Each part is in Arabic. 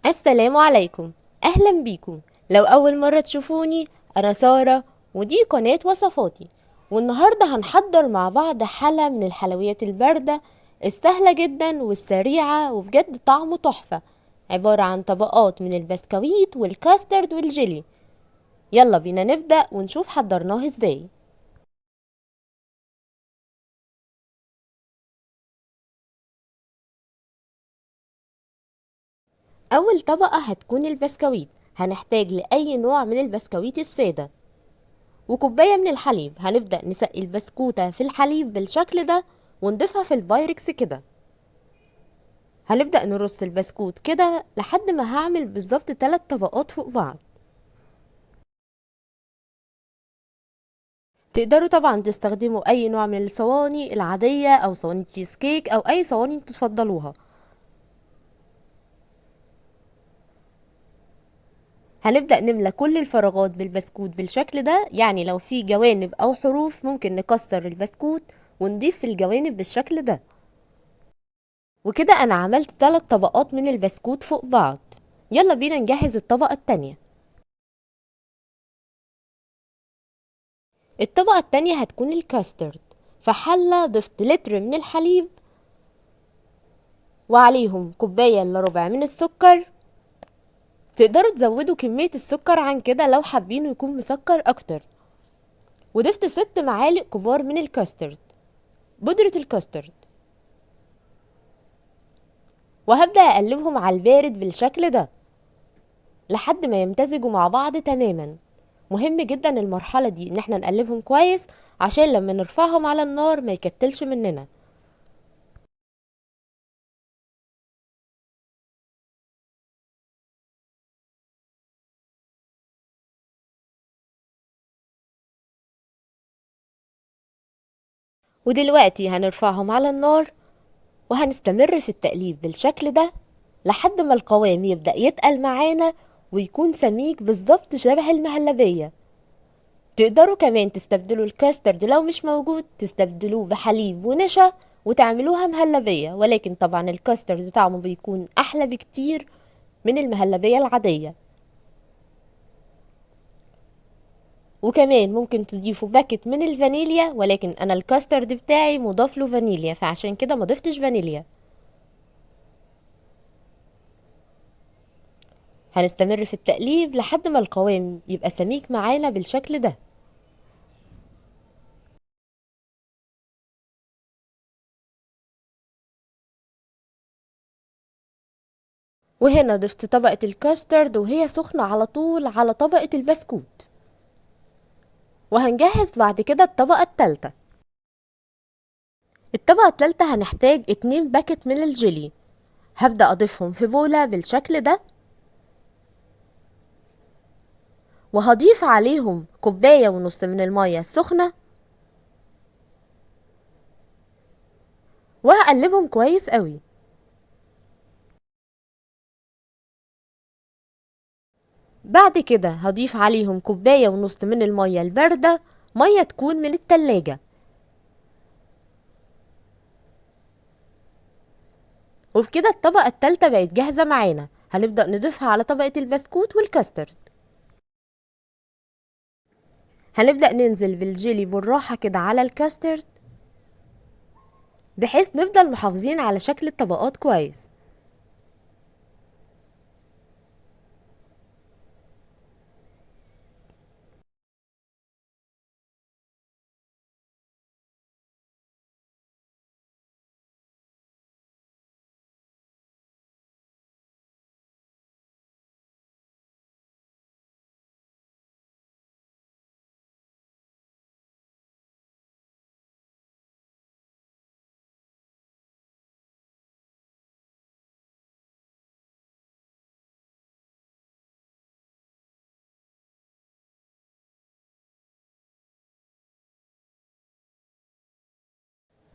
السلام عليكم. أهلا بيكم. لو أول مرة تشوفوني، أنا سارة، ودي قناة وصفاتي. والنهاردة هنحضر مع بعض حلة من الحلويات الباردة السهلة جدا والسريعة وبجد طعمه تحفة، عبارة عن طبقات من البسكويت والكاسترد والجيلي. يلا بينا نبدأ ونشوف حضرناه ازاي. أول طبقة هتكون البسكويت. هنحتاج لأي نوع من البسكويت السادة وكوباية من الحليب. هنبدأ نسقي البسكوتة في الحليب بالشكل ده ونضيفها في البايركس كده. هنبدأ نرص البسكوت كده لحد ما هعمل بالظبط 3 طبقات فوق بعض. تقدروا طبعا تستخدموا أي نوع من الصواني العادية أو صواني تشيز كيك أو أي صواني انتوا تفضلوها. هنبدأ نملى كل الفراغات بالبسكوت بالشكل ده، يعني لو في جوانب أو حروف ممكن نكسر البسكوت ونضيف في الجوانب بالشكل ده. وكده انا عملت 3 طبقات من البسكوت فوق بعض. يلا بينا نجهز الطبقة التانية. الطبقة التانية هتكون الكاسترد. في حلة ضفت لتر من الحليب وعليهم كوباية الا ربع من السكر. تقدروا تزودوا كمية السكر عن كده لو حابين يكون مسكر اكتر. وضفت 6 معالق كبار من الكاسترد، بودرة الكاسترد. وهبدأ اقلبهم على البارد بالشكل ده لحد ما يمتزجوا مع بعض تماما. مهم جدا المرحلة دي ان احنا نقلبهم كويس عشان لما نرفعهم على النار ما يكتلش مننا. ودلوقتي هنرفعهم على النار وهنستمر في التقليب بالشكل ده لحد ما القوام يبدأ يتقل معانا ويكون سميك بالظبط شبه المهلبية. تقدروا كمان تستبدلوا الكاسترد لو مش موجود، تستبدلوه بحليب ونشا وتعملوها مهلبية، ولكن طبعا الكاسترد طعمه بيكون أحلى بكتير من المهلبية العادية. وكمان ممكن تضيفوا باكت من الفانيليا، ولكن انا الكاسترد بتاعي مضاف له فانيليا فعشان كده ما ضفتش فانيليا. هنستمر في التقليب لحد ما القوام يبقى سميك معانا بالشكل ده. وهنا ضفت طبقة الكاسترد وهي سخنة على طول على طبقة البسكوت. وهنجهز بعد كده الطبقة التالتة. الطبقة التالتة هنحتاج 2 باكت من الجيلي. هبدأ أضيفهم في بولة بالشكل ده وهضيف عليهم كوباية ونص من المية السخنة وهقلبهم كويس قوي. بعد كده هضيف عليهم كوباية ونص من المية الباردة، مية تكون من التلاجة. وبكده الطبقة التالتة بقت جاهزة معانا. هنبدأ نضيفها على طبقة البسكوت والكاسترد. هنبدأ ننزل بالجيلي بالراحة كده على الكاسترد بحيث نفضل محافظين على شكل الطبقات كويس.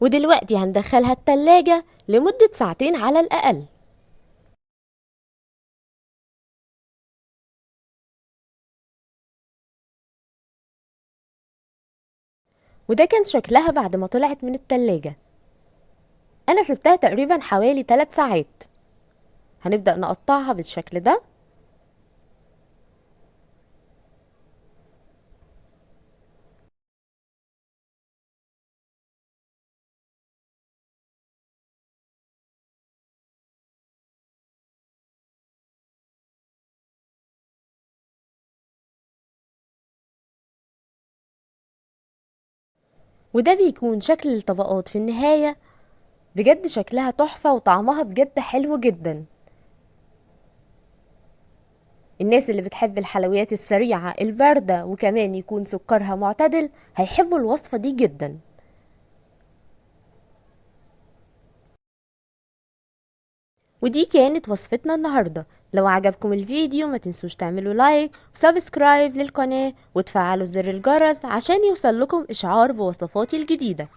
ودلوقتي هندخلها التلاجة لمدة ساعتين على الأقل. وده كان شكلها بعد ما طلعت من التلاجة. أنا سبتها تقريبا حوالي 3 ساعات. هنبدأ نقطعها بالشكل ده. وده بيكون شكل الطبقات في النهاية. بجد شكلها تحفة وطعمها بجد حلو جدا. الناس اللي بتحب الحلويات السريعة الباردة وكمان يكون سكرها معتدل هيحبوا الوصفة دي جدا. ودي كانت وصفتنا النهاردة. لو عجبكم الفيديو ما تنسوش تعملوا لايك وسبسكرايب للقناة وتفعلوا زر الجرس عشان يوصل لكم إشعار بوصفاتي الجديدة.